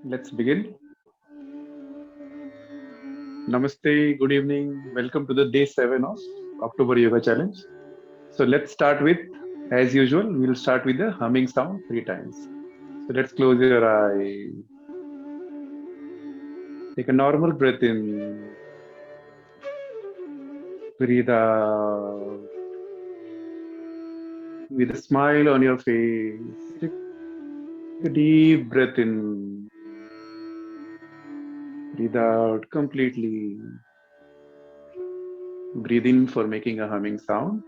Let's begin. Namaste, good evening. Welcome to the day 7 of October Yoga Challenge. So let's start with, as usual, we'll start with the humming sound 3 times. So let's close your eyes. Take a normal breath in, breathe out with a smile on your face. Take a deep breath in, breathe out completely. Breathe in for making a humming sound.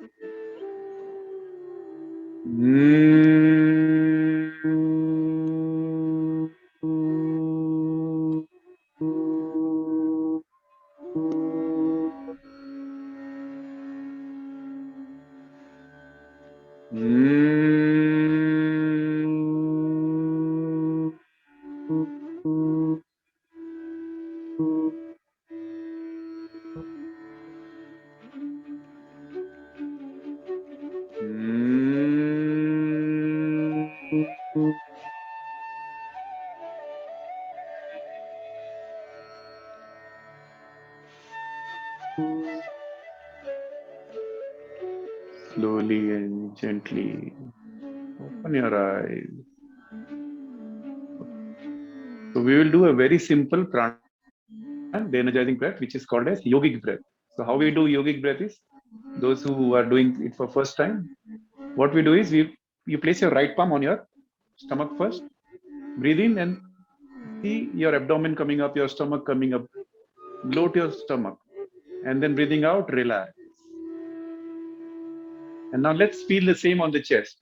Slowly and gently open your eyes. So we will do a very simple pranayam, the energizing breath, which is called as yogic breath. So how we do yogic breath is, those who are doing it for first time, what we do is you place your right palm on your stomach first, breathe in and see your abdomen coming up, your stomach coming up, bloat your stomach, and then breathing out, relax. And now let's feel the same on the chest.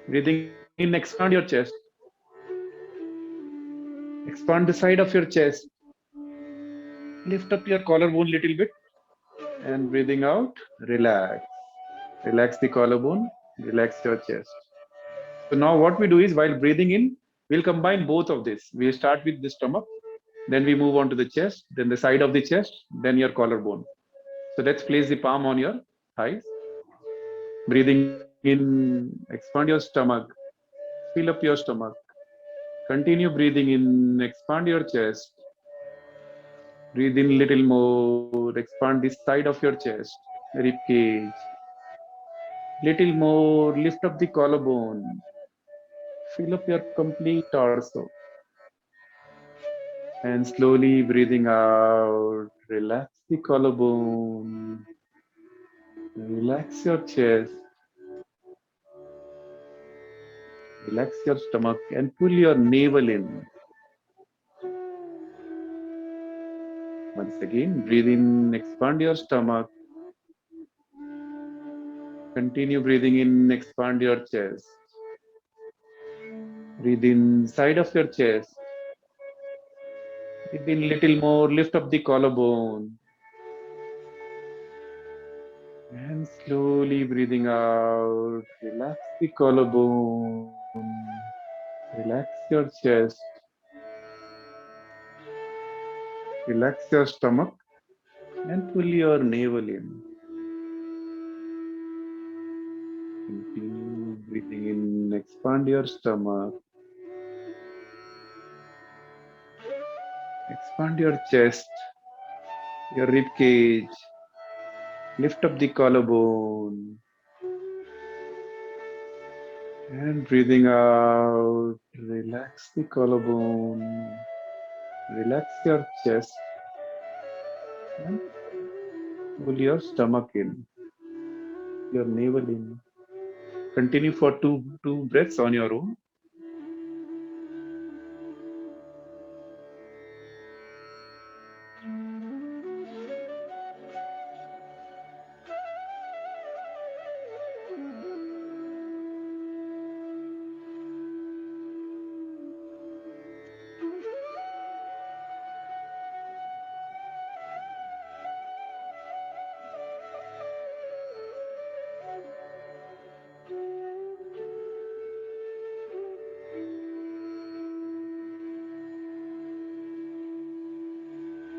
Breathing in, expand your chest, expand the side of your chest, lift up your collarbone little bit, and breathing out, relax. Relax the collarbone, relax your chest. So now what we do is while breathing in, we'll combine both of this. We'll start with the stomach, then we move on to the chest, then the side of the chest, then your collarbone. So let's place the palm on your thighs. Breathing in, expand your stomach, fill up your stomach. Continue breathing in, expand your chest. Breathe in little more, expand the side of your chest, rib cage. Little more, lift up the collarbone. Fill up your complete torso. And slowly breathing out, relax the collarbone, relax your chest, relax your stomach, and pull your navel in. Once again, breathe in, expand your stomach, continue breathing in, expand your chest. Breathe in, side of your chest. Breathe in little more, lift up the collarbone, and slowly breathing out, relax the collarbone, relax your chest, relax your stomach, and pull your navel in. Continue breathing in, expand your stomach, expand your chest, your rib cage, lift up the collarbone, and breathing out, relax the collarbone, relax your chest, and pull your stomach in, your navel in. Continue for two breaths on your own.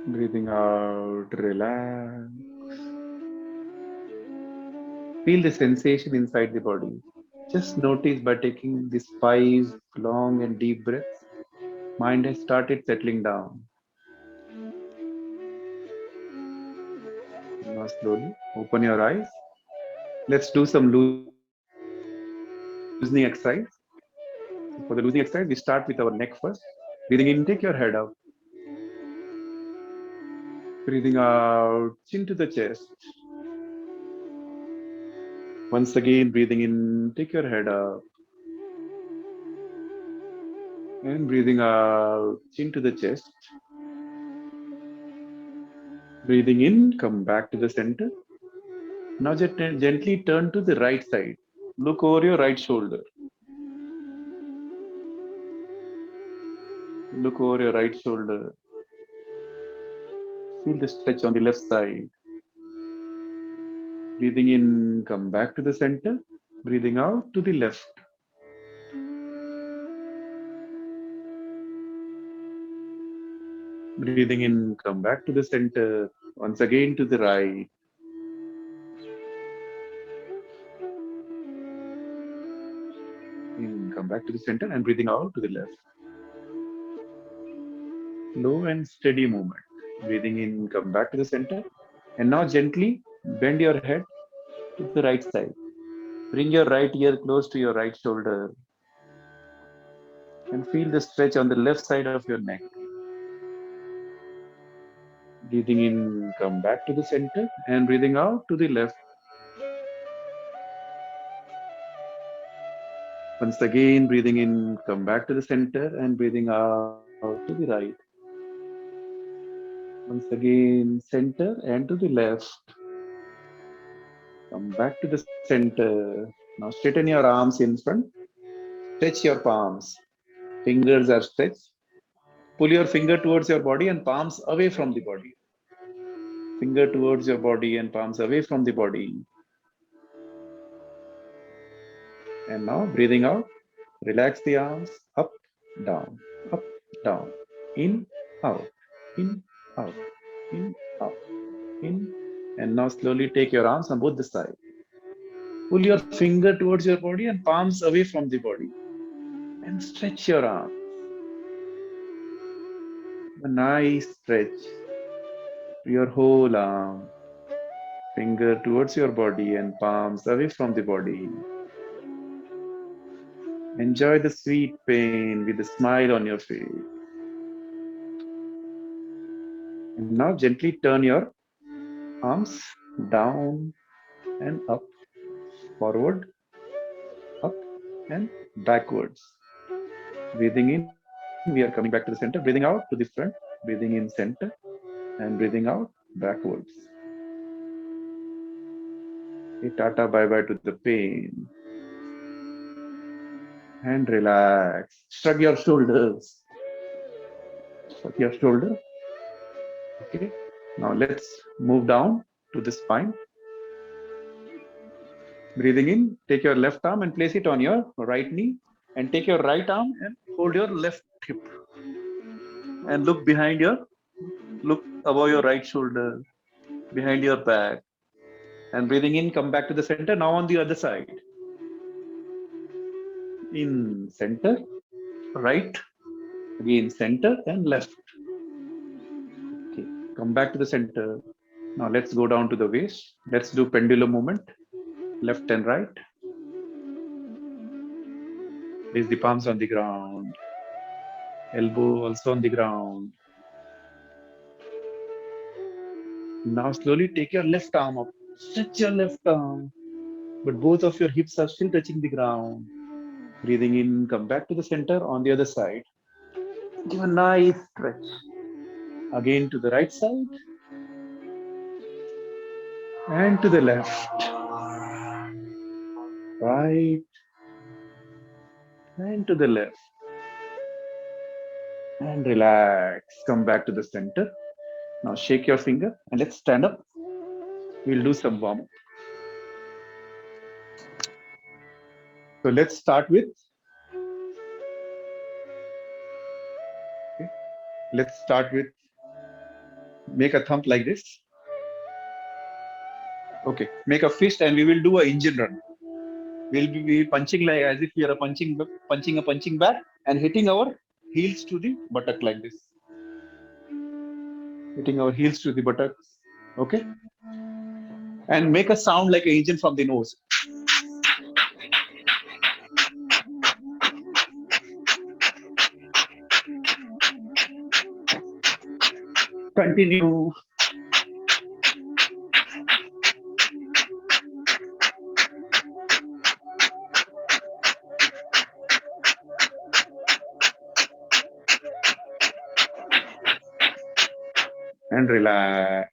Breathing out, relax. Feel the sensation inside the body. Just notice by taking these 5 long and deep breaths. Mind has started settling down. Now slowly open your eyes. Let's do some loosening exercise. So for the loosening exercise, we start with our neck first. Breathing in, take your head out. Breathing out, chin to the chest. Once again, breathing in, take your head up. And breathing out, chin to the chest. Breathing in, come back to the center. Now gently turn to the right side. Look over your right shoulder. Look over your right shoulder. Feel the stretch on the left side. Breathing in, come back to the center. Breathing out to the left. Breathing in, come back to the center. Once again to the right. In, come back to the center and breathing out to the left. Slow and steady movement. Breathing in, come back to the center. And now gently bend your head to the right side. Bring your right ear close to your right shoulder and feel the stretch on the left side of your neck. Breathing in, come back to the center and breathing out to the left. Once again, breathing in, come back to the center and breathing out to the right. Once again, center and to the left. Come back to the center. Now straighten your arms in front. Stretch your palms. Fingers are stretched. Pull your finger towards your body and palms away from the body. Finger towards your body and palms away from the body. And now breathing out, relax the arms up, down, in, out, in, out, in, out, in. And now slowly take your arms on both the sides. Pull your finger towards your body and palms away from the body. And stretch your arms. A nice stretch to your whole arm. Finger towards your body and palms away from the body. Enjoy the sweet pain with a smile on your face. And now gently turn your arms down and up, forward, up and backwards. Breathing in, we are coming back to the center. Breathing out to the front. Breathing in center and breathing out backwards. Say tata bye bye to the pain. And relax. Shrug your shoulders. Shrug your shoulder. Okay. Now let's move down to the spine. Breathing in, take your left arm and place it on your right knee. And take your right arm and hold your left hip. And look above your right shoulder, behind your back. And breathing in, come back to the center. Now on the other side. In center, right, again center and left. Okay, come back to the center. Now let's go down to the waist. Let's do pendulum movement, left and right. Place the palms on the ground. Elbow also on the ground. Now slowly take your left arm up. Stretch your left arm. But both of your hips are still touching the ground. Breathing in, come back to the center on the other side. Give a nice stretch. Again to the right side. And to the left. Right. And to the left. And relax. Come back to the center. Now shake your finger and let's stand up. We'll do some warm up. So let's start with. Okay. Let's start with. Make a thumb like this. Okay. Make a fist and we will do a engine run. We'll be punching like as if we are punching a punching bag and hitting our heels to the buttock like this. Hitting our heels to the buttocks. Okay. And make a sound like an engine from the nose. Continue. And relax.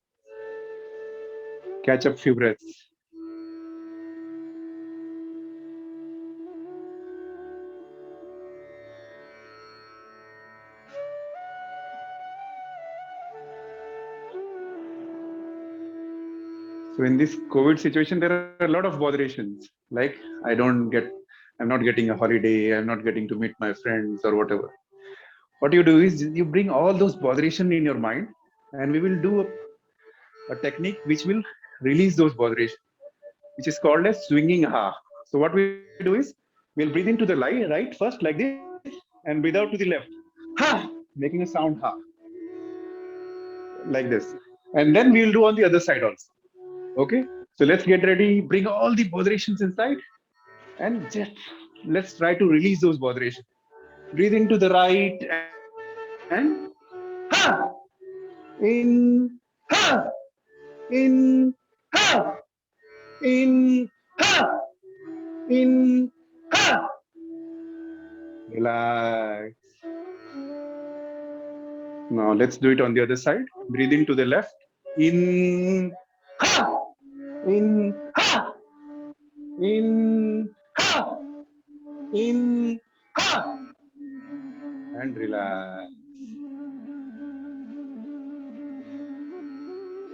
Catch up few breaths. So in this COVID situation, there are a lot of botherations. Like I don't get, I'm not getting a holiday. I'm not getting to meet my friends or whatever. What you do is you bring all those botheration in your mind, and we will do a technique which will release those botheration, which is called as swinging ha. So what we do is we'll breathe into the right first like this, and breathe out to the left. Ha, making a sound ha like this, and then we'll do on the other side also. Okay, so let's get ready. Bring all the botherations inside, and just let's try to release those botherations. Breathe into the right and ha, in ha, in ha, in ha, in ha. Relax. Now let's do it on the other side. Breathe into the left. In ha, in ha, in ha, in ha, and relax.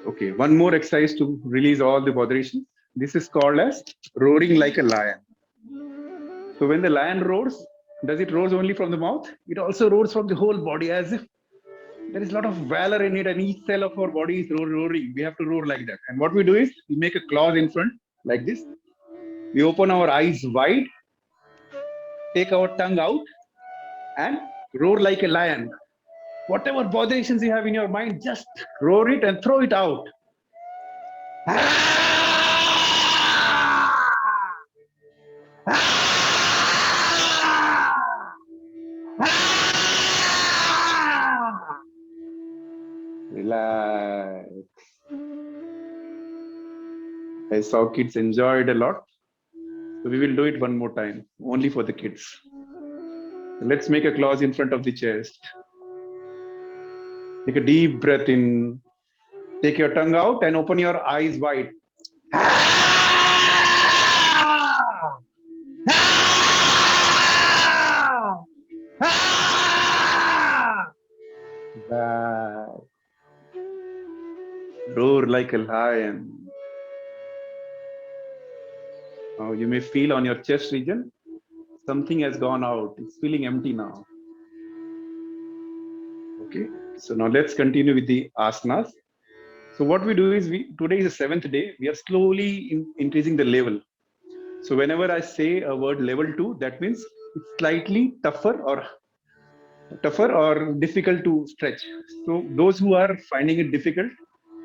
Okay, one more exercise to release all the botheration. This is called as roaring like a lion. So when the lion roars, does it roar only from the mouth? It also roars from the whole body, as if there is a lot of valor in it, and each cell of our body is roaring. We have to roar like that. And what we do is we make a claws in front like this. We open our eyes wide, take our tongue out, and roar like a lion. Whatever botherations you have in your mind, just roar it and throw it out. Relax. I saw kids enjoy it a lot. So we will do it one more time, only for the kids. Let's make a clause in front of the chest. Take a deep breath in. Take your tongue out and open your eyes wide. Back. Roar like a lion. Now you may feel on your chest region, something has gone out. It's feeling empty now. Okay, so now let's continue with the asanas. So what we do is today is the seventh day. We are slowly increasing the level. So whenever I say a word level 2, that means it's slightly tougher or difficult to stretch. So those who are finding it difficult,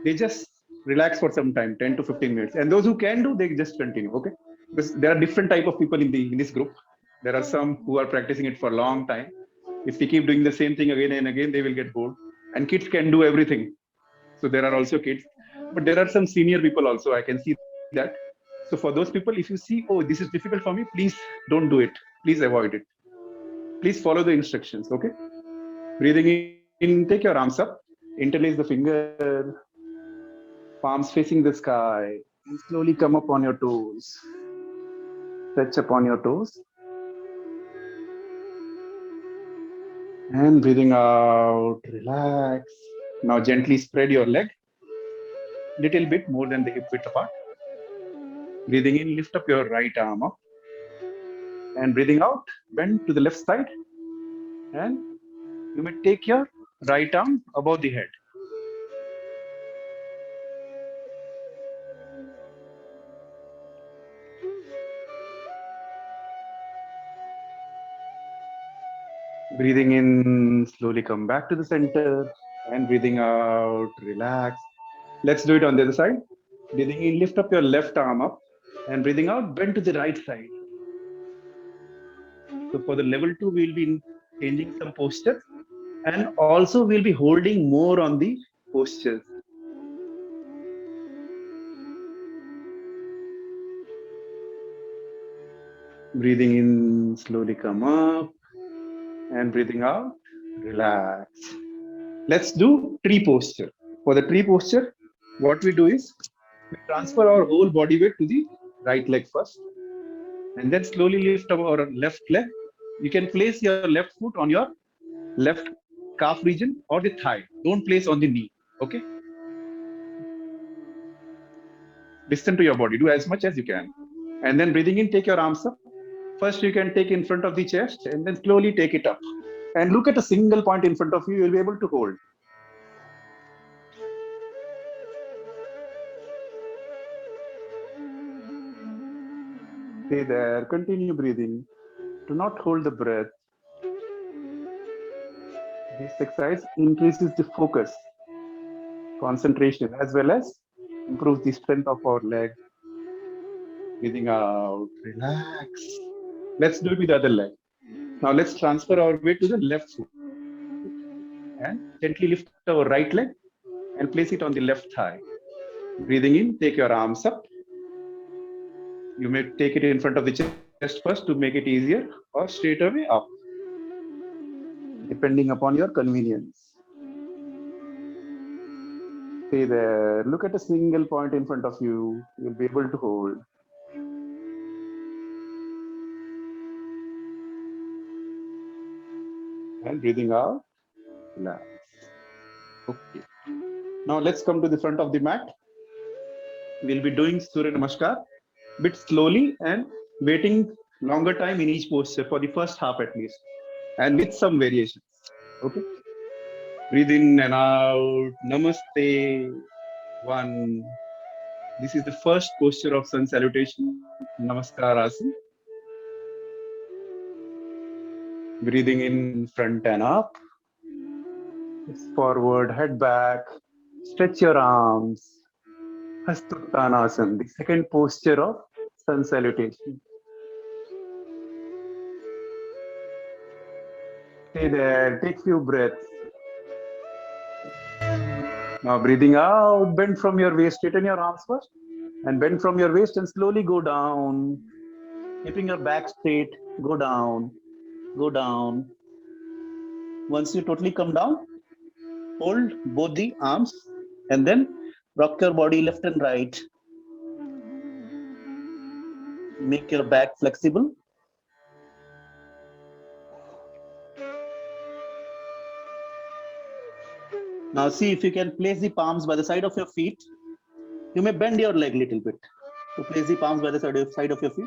they just relax for some time, 10 to 15 minutes. And those who can do, they just continue. Okay, because there are different type of people in this group. There are some who are practicing it for a long time. If they keep doing the same thing again and again, they will get bored. And kids can do everything. So there are also kids, but there are some senior people also. I can see that. So for those people, if you see, oh, this is difficult for me, please don't do it. Please avoid it. Please follow the instructions. Okay. Breathing in, take your arms up, interlace the finger, palms facing the sky, and slowly come up on your toes. Stretch upon your toes. And breathing out, relax. Now gently spread your leg, little bit more than the hip width apart. Breathing in, lift up your right arm up. And breathing out, bend to the left side. And you may take your right arm above the head. Breathing in, slowly come back to the center and breathing out, relax. Let's do it on the other side. Breathing in, lift up your left arm up and breathing out, bend to the right side. So for the level two, we'll be changing some postures and also we'll be holding more on the postures. Breathing in, slowly come up and breathing out, relax. Let's do tree posture. For the tree posture, what we do is we transfer our whole body weight to the right leg first and then slowly lift up our left leg. You can place your left foot on your left calf region or the thigh. Don't place on the knee. Okay. Listen to your body. Do as much as you can. And then breathing in, take your arms up. First, you can take in front of the chest and then slowly take it up. And look at a single point in front of you. You'll be able to hold. Stay there. Continue breathing. Do not hold the breath. This exercise increases the focus, concentration, as well as improves the strength of our leg. Breathing out, relax. Let's do it with the other leg. Now let's transfer our weight to the left foot and gently lift our right leg and place it on the left thigh. Breathing in, take your arms up. You may take it in front of the chest first to make it easier or straight away up, depending upon your convenience. Stay there. Look at a single point in front of you. You'll be able to hold. And breathing out, relax. Okay. Now let's come to the front of the mat. We'll be doing Surya Namaskar bit slowly and waiting longer time in each posture for the first half at least, and with some variations. Okay. Breathe in and out. Namaste. One. This is the first posture of sun salutation. Namaskar Asana. Breathing in front and up. Forward, head back. Stretch your arms. Hastuttanasana, the second posture of sun salutation. Stay there, take few breaths. Now breathing out, bend from your waist, straighten your arms first and bend from your waist and slowly go down. Keeping your back straight, go down, go down. Once you totally come down, hold both the arms and then rock your body left and right. Make your back flexible. Now see if you can place the palms by the side of your feet. You may bend your leg a little bit. So place the palms by the side of your feet.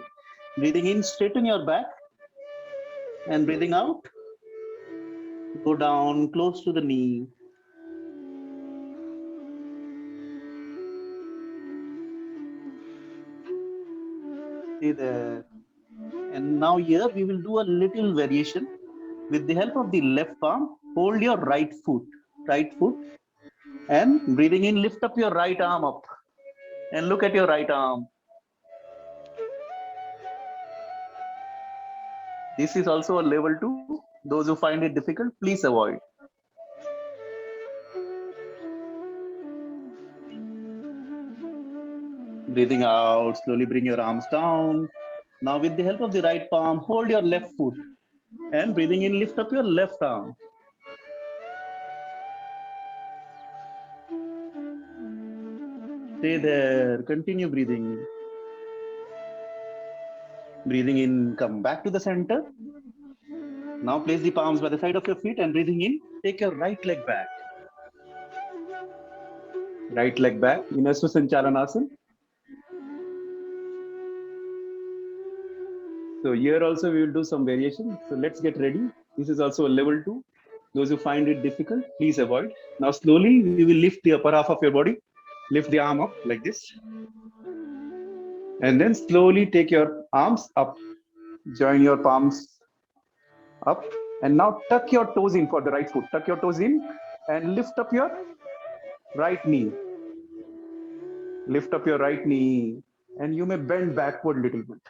Breathing in, straighten your back. And breathing out, go down close to the knee. Stay there. And now here we will do a little variation. With the help of the left palm, hold your right foot, and breathing in, lift up your right arm up and look at your right arm. This is also a level 2. Those who find it difficult, please avoid. Breathing out, slowly bring your arms down. Now with the help of the right palm, hold your left foot and breathing in, lift up your left arm. Stay there, continue breathing. Breathing in, come back to the center. Now place the palms by the side of your feet and breathing in, take your right leg back. Right leg back, Inasva Sanchalanasana. So here also we will do some variation. So let's get ready. This is also a level 2. Those who find it difficult, please avoid. Now slowly we will lift the upper half of your body. Lift the arm up like this. And then slowly take your arms up. Join your palms up And now tuck your toes in for the right foot. Tuck your toes in and lift up your right knee. Lift up your right knee and you may bend backward a little bit.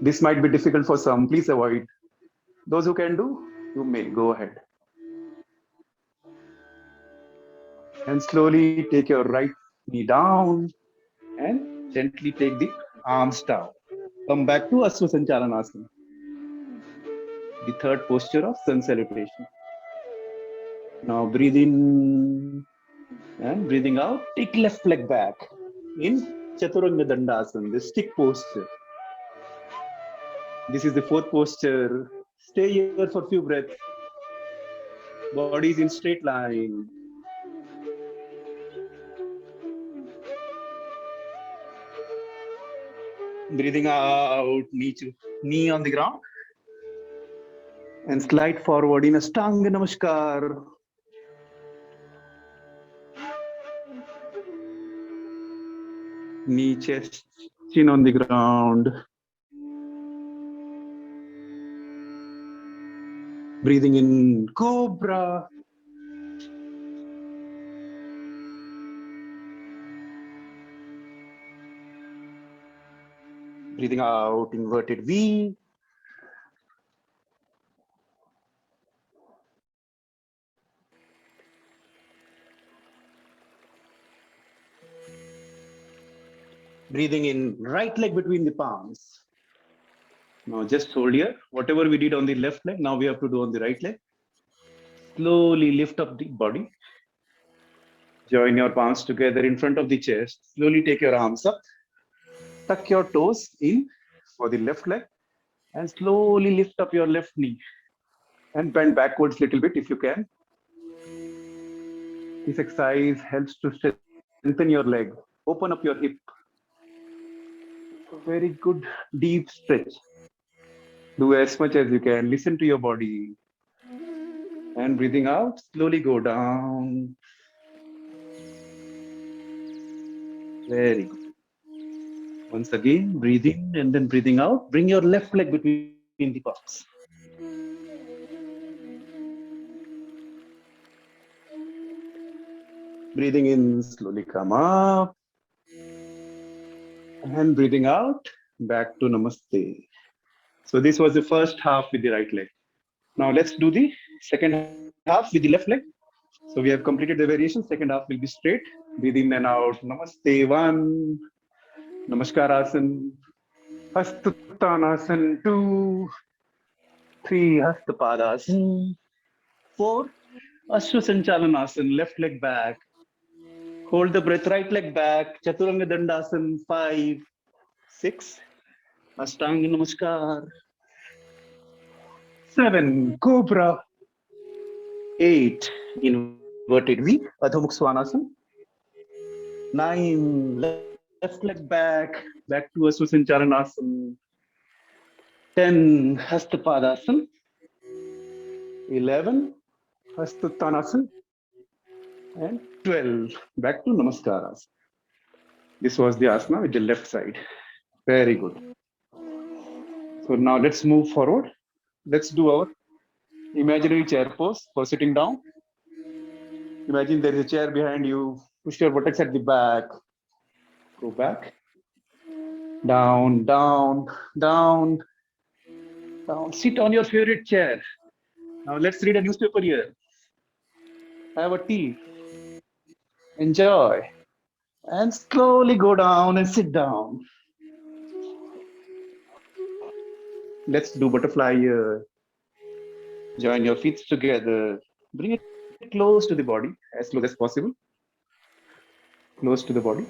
This might be difficult for some. Please avoid. Those who can do, you may go ahead. And slowly take your right knee down and gently take the arms down. Come back to Aswa Sanchalanasana, the third posture of sun salutation. Now breathe in and breathing out. Take left leg back in Chaturanga Dandasana, the stick posture. This is the fourth posture. Stay here for a few breaths. Body is in straight line. Breathing out, knee on the ground. And slide forward in Ashtanga Namaskar. Knee, chest, chin on the ground. Breathing in Cobra. Breathing out, inverted V. Breathing in right leg between the palms. Now just hold here. Whatever we did on the left leg, now we have to do on the right leg. Slowly lift up the body. Join your palms together in front of the chest. Slowly take your arms up. Tuck your toes in for the left leg. And slowly lift up your left knee. And bend backwards a little bit if you can. This exercise helps to strengthen your leg. Open up your hip. Very good deep stretch. Do as much as you can. Listen to your body. And breathing out, slowly go down. Very good. Once again, breathe in and then breathing out. Bring your left leg between the palms. Breathing in, slowly come up. And breathing out, back to Namaste. So this was the first half with the right leg. Now let's do the second half with the left leg. So we have completed the variation. Second half will be straight. Breathe in and out. Namaste 1. Namaskarasan. Hastuttanasana 2. 3. Hastapadasana. 4. Ashwasanchalanasana. Left leg back. Hold the breath. Right leg back. Chaturanga Dandasana 5. 6. Ashtanga Namaskar. 7. Cobra. 8. Inverted V. Adho Mukha Svanasana. 9. Left leg back to Aswasanchalanasana. 10. Hastapadasana. 11. Hastuttanasana. And 12. Back to Namaskaras. This was the asana with the left side. Very good. So now let's move forward. Let's do our imaginary chair pose for sitting down. Imagine there is a chair behind you. Push your buttocks at the back. Go back. Down, down, down, down. Sit on your favorite chair. Now let's read a newspaper here. Have a tea. Enjoy. And slowly go down and sit down. Let's do butterfly here. Join your feet together. Bring it close to the body, as close as possible. Close to the body.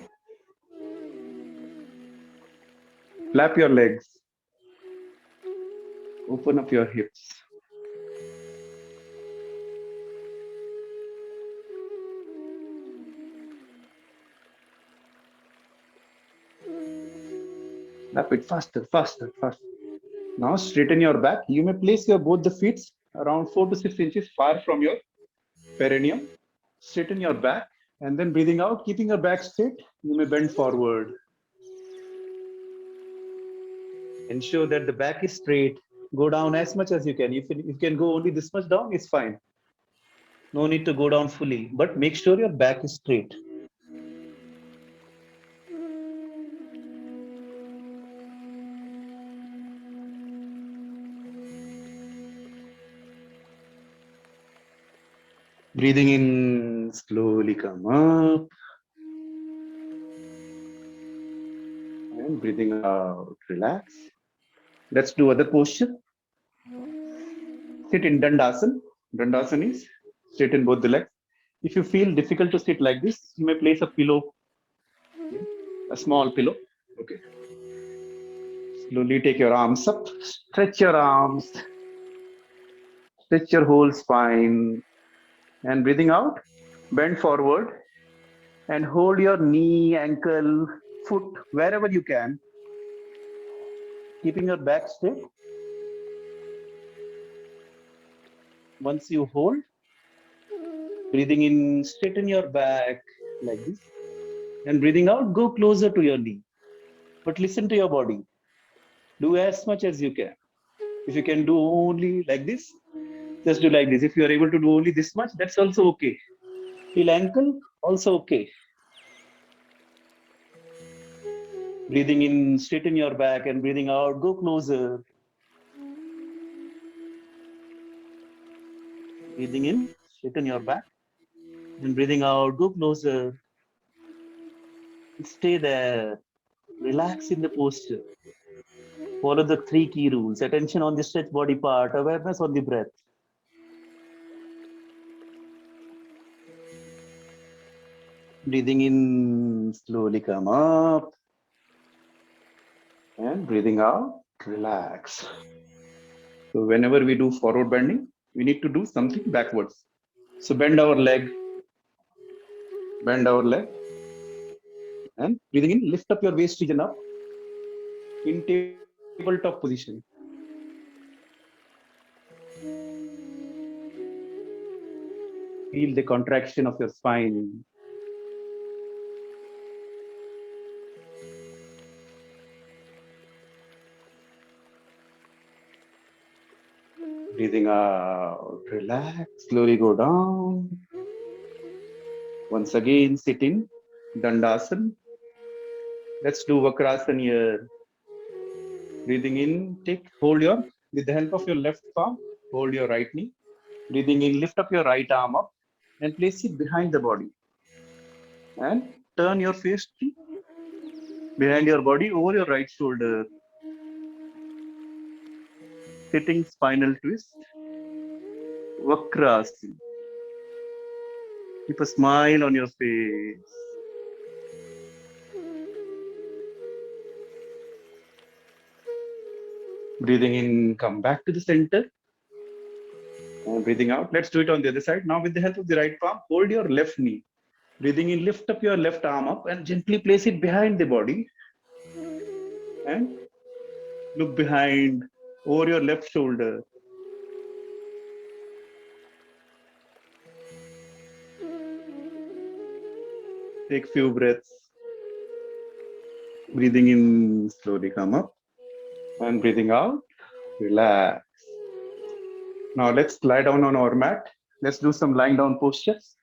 Flap your legs. Open up your hips. Flap it faster, faster, faster. Now straighten your back. You may place your both the feet around 4 to 6 inches far from your perineum. Straighten your back and then breathing out, keeping your back straight, you may bend forward. Ensure that the back is straight. Go down as much as you can. If you can go only this much down, it's fine. No need to go down fully, but make sure your back is straight. Breathing in, slowly come up. And breathing out, relax. Let's do other posture. Sit in Dandasana. Dandasana is sit in both the legs. If you feel difficult to sit like this, you may place a pillow, a small pillow. Okay. Slowly take your arms up, stretch your arms, stretch your whole spine, and breathing out, bend forward and hold your knee, ankle, foot, wherever you can, keeping your back straight. Once you hold, breathing in, straighten your back like this, and breathing out, go closer to your knee. But listen to your body. Do as much as you can. If you can do only like this, just do like this. If you are able to do only this much, that's also okay. Till ankle, also okay. Breathing in, straighten your back, and breathing out, go closer. Breathing in, straighten your back, and breathing out, go closer. Stay there. Relax in the posture. Follow the three key rules: attention on the stretched body part, awareness on the breath. Breathing in, slowly come up. And breathing out, relax. So whenever we do forward bending, we need to do something backwards. So bend our leg, and breathing in, lift up your waist region up in tabletop position. Feel the contraction of your spine. Breathing out, relax, slowly go down. Once again, sit in Dandasana. Let's do Vakrasana here. Breathing in, with the help of your left palm, hold your right knee. Breathing in, lift up your right arm up and place it behind the body. And turn your face behind your body over your right shoulder. Sitting spinal twist, Vakrasana. Keep a smile on your face. Breathing in, come back to the center. And breathing out. Let's do it on the other side. Now, with the help of the right palm, hold your left knee. Breathing in, lift up your left arm up and gently place it behind the body. And look behind, over your left shoulder. Take few breaths. Breathing in, slowly come up. And breathing out, relax. Now let's lie down on our mat. Let's do some lying down postures.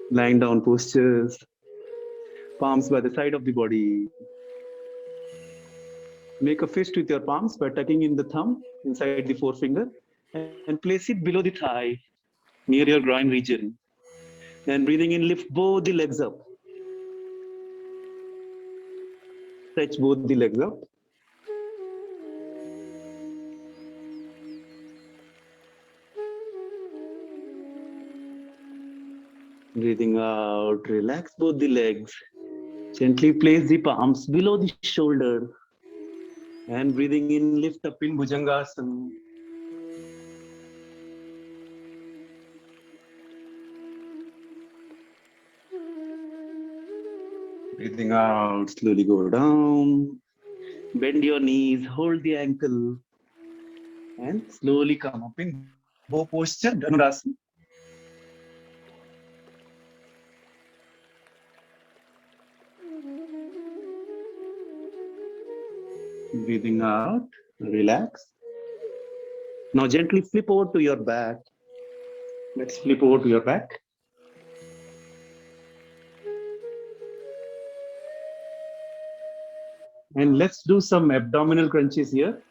Lying down postures. Palms by the side of the body. Make a fist with your palms by tucking in the thumb inside the forefinger and place it below the thigh near your groin region. And breathing in, lift both the legs up. Stretch both the legs up. Breathing out, relax both the legs. Gently place the palms below the shoulder. And breathing in, lift up in Bhujangasana. Breathing out, slowly go down. Bend your knees, hold the ankle. And slowly come up in bow posture, Dhanurasana. Breathing out, relax. Now gently flip over to your back. Let's flip over to your back. And let's do some abdominal crunches here.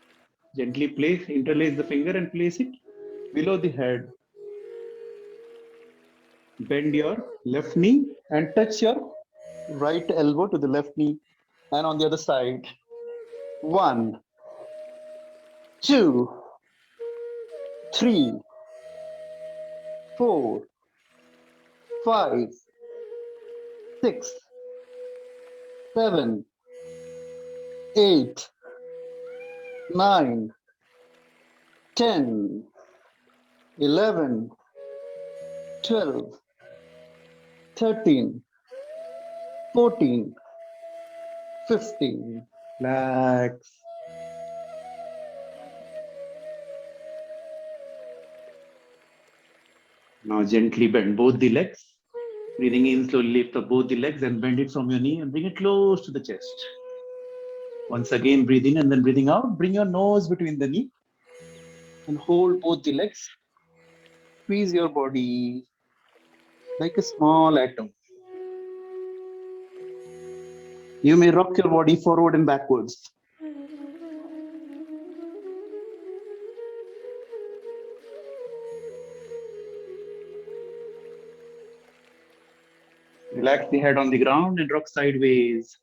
Gently place, interlace the finger and place it below the head. Bend your left knee and touch your right elbow to the left knee and on the other side. One, two, three, four, five, six, seven, eight, nine, 10, 11, 12, 13, 14, 15. Relax. Now gently bend both the legs. Breathing in, slowly lift up both the legs and bend it from your knee and bring it close to the chest. Once again, breathe in and then breathing out. Bring your nose between the knee and hold both the legs. Squeeze your body like a small atom. You may rock your body forward and backwards. Relax the head on the ground and rock sideways.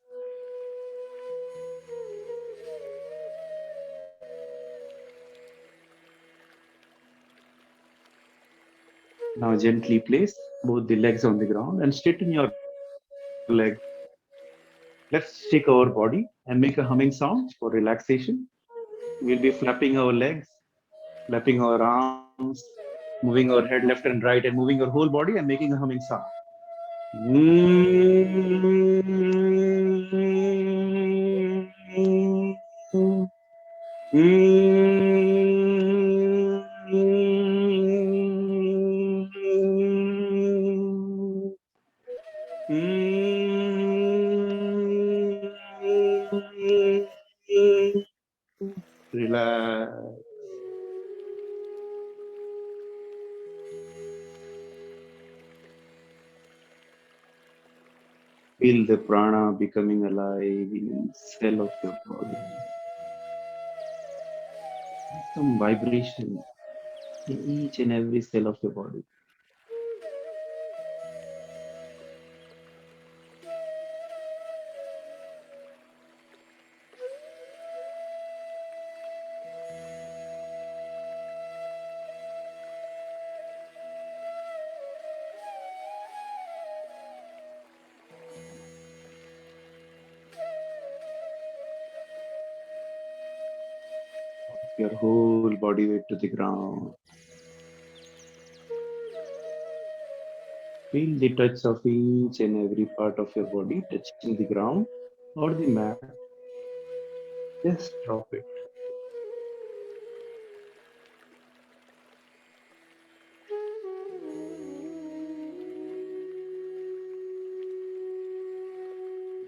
Now gently place both the legs on the ground and straighten your leg. Let's shake our body and make a humming sound for relaxation. We'll be flapping our legs, flapping our arms, moving our head left and right, and moving our whole body and making a humming sound. Relax. Feel the prana becoming alive in each cell of your body. Some vibration in each and every cell of your body. Your whole body weight to the ground. Feel the touch of each and every part of your body touching the ground or the mat. Just drop it.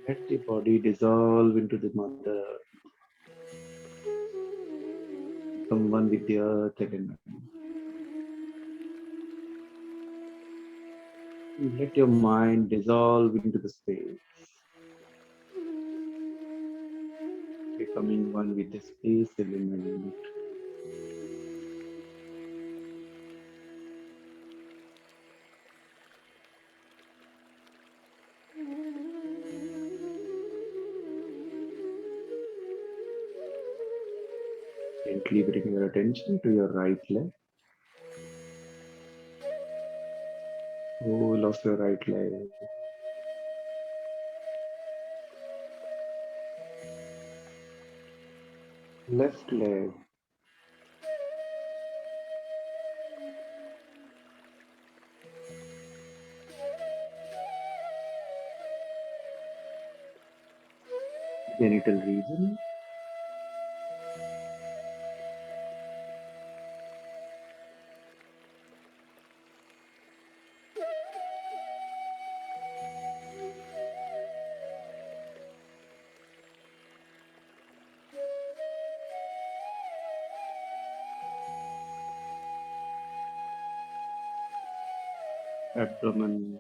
Let the body dissolve into the mother. Become one with the earth element. Let your mind dissolve into the space. Becoming one with the space element. Gently bring your attention to your right leg. Whole of your right leg. Left leg. Genital region. abdomen,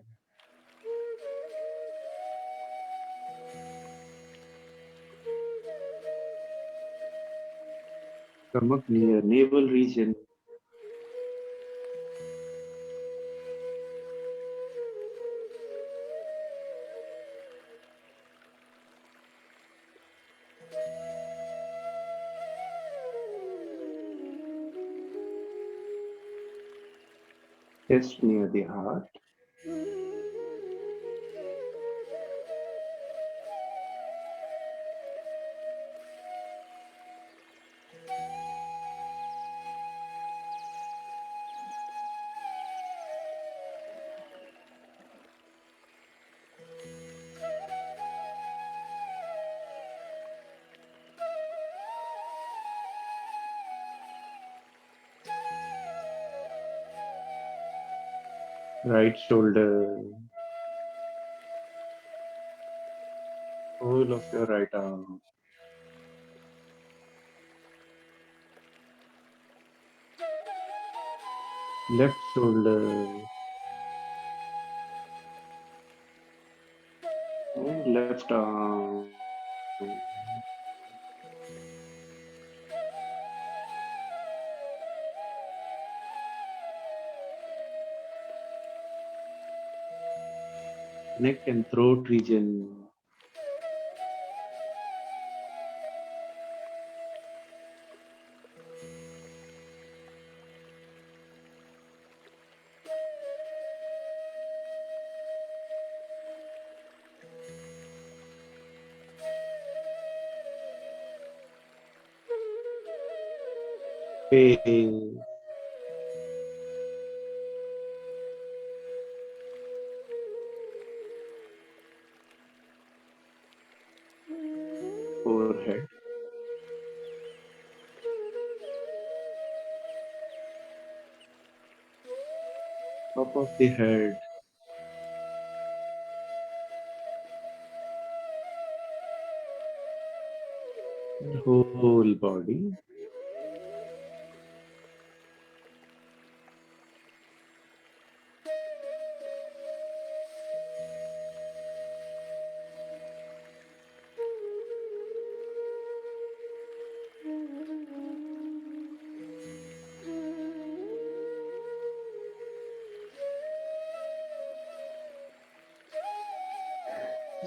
stomach near navel region, chest near the heart, right shoulder, whole of your right arm, left shoulder, and left arm. Neck and throat region, face, forehead, top of the head, and whole body.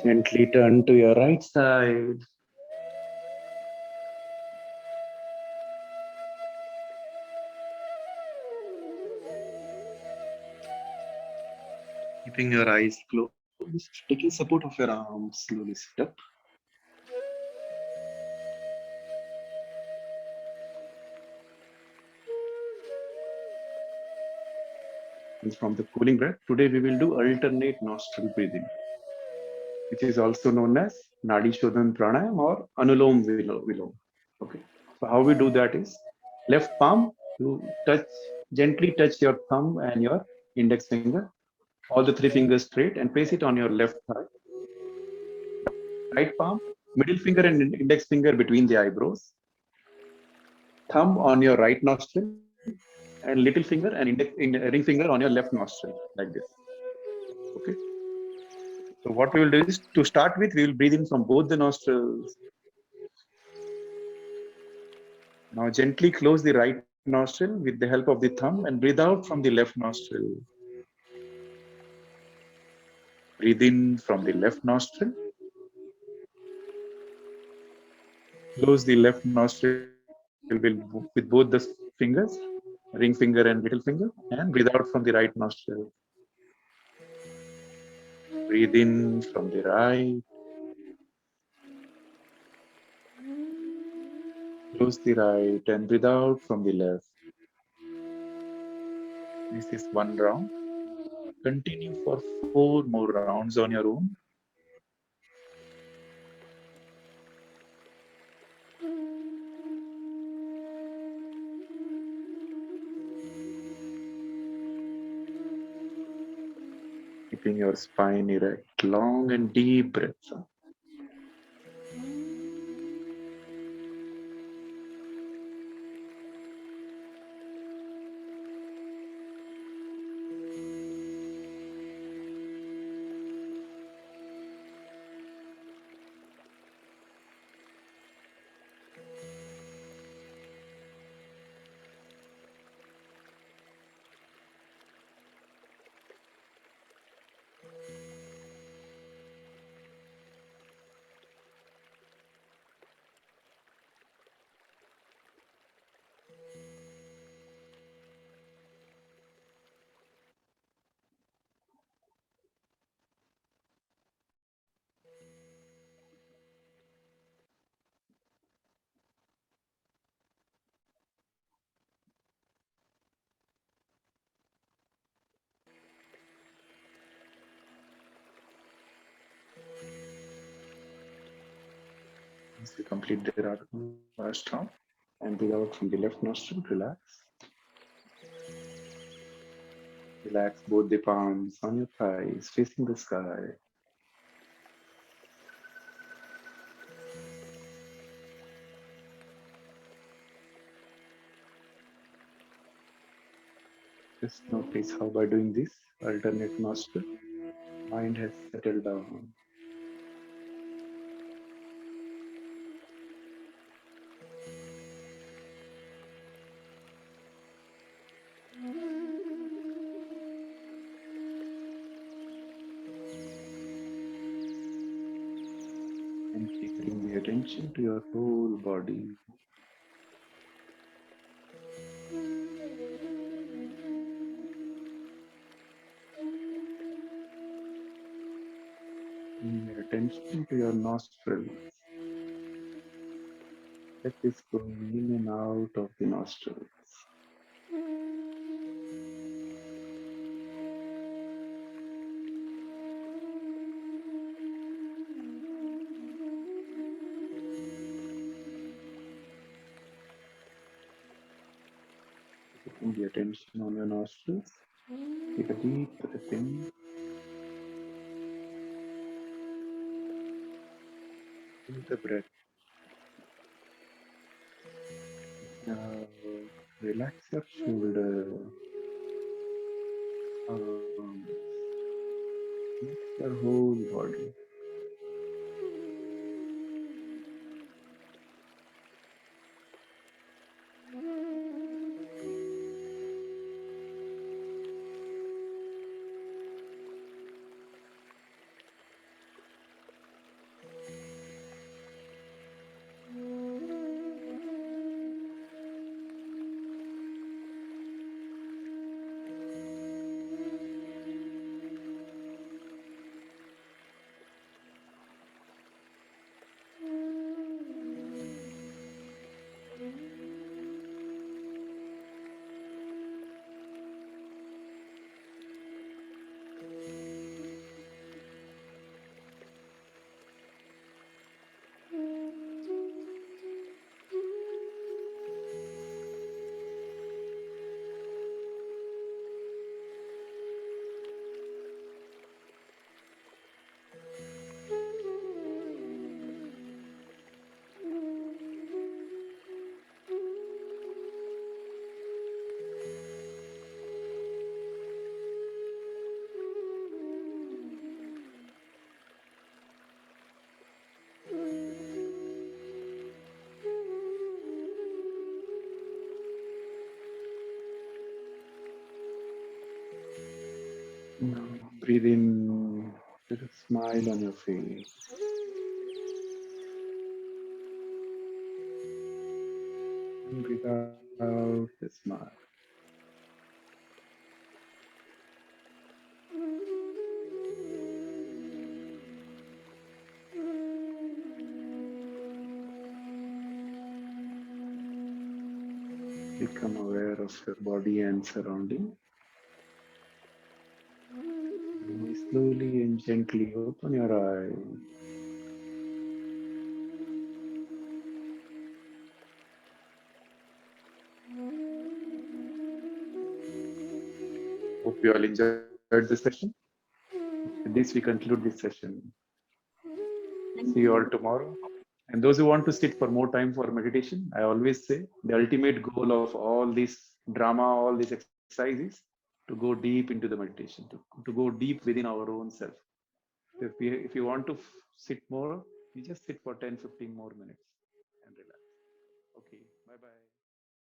Gently turn to your right side. Keeping your eyes closed, taking support of your arms, slowly sit up. And from the cooling breath, today we will do alternate nostril breathing, which is also known as Nadi Shodhan Pranayam or Anulom Vilom. Okay. So how we do that is left palm, you touch, gently touch your thumb and your index finger, all the three fingers straight, and place it on your left thigh. Right palm, middle finger and index finger between the eyebrows, thumb on your right nostril, and little finger and ring finger on your left nostril, like this. Okay. So what we will do is to start with, we will breathe in from both the nostrils. Now gently close the right nostril with the help of the thumb and breathe out from the left nostril. Breathe in from the left nostril. Close the left nostril with both the fingers, ring finger and little finger, and breathe out from the right nostril. Breathe in from the right. Close the right and breathe out from the left. This is one round. Continue for 4 more rounds on your own. Keeping your spine erect, long and deep breaths. Once you complete the last round and breathe out from the left nostril, relax. Relax both the palms on your thighs, facing the sky. Just notice how by doing this alternate nostril, mind has settled down. And keeping the attention to your whole body. Bring your attention to your nostrils. Let this going in and out of the nostrils. Keeping the attention on your nostrils. Take a deep breath in. Feel the breath. Now relax your shoulder, arms, your whole body. Now breathe in with a smile on your face. And breathe out a smile. Become aware of your body and surrounding. Slowly and gently open your eyes. Hope you all enjoyed the session. With this, we conclude this session. See you all tomorrow. And those who want to sit for more time for meditation, I always say the ultimate goal of all this drama, all these exercises, to go deep into the meditation, to go deep within our own self. If you want to sit more, you just sit for 10, 15 more minutes and relax. Okay, bye bye.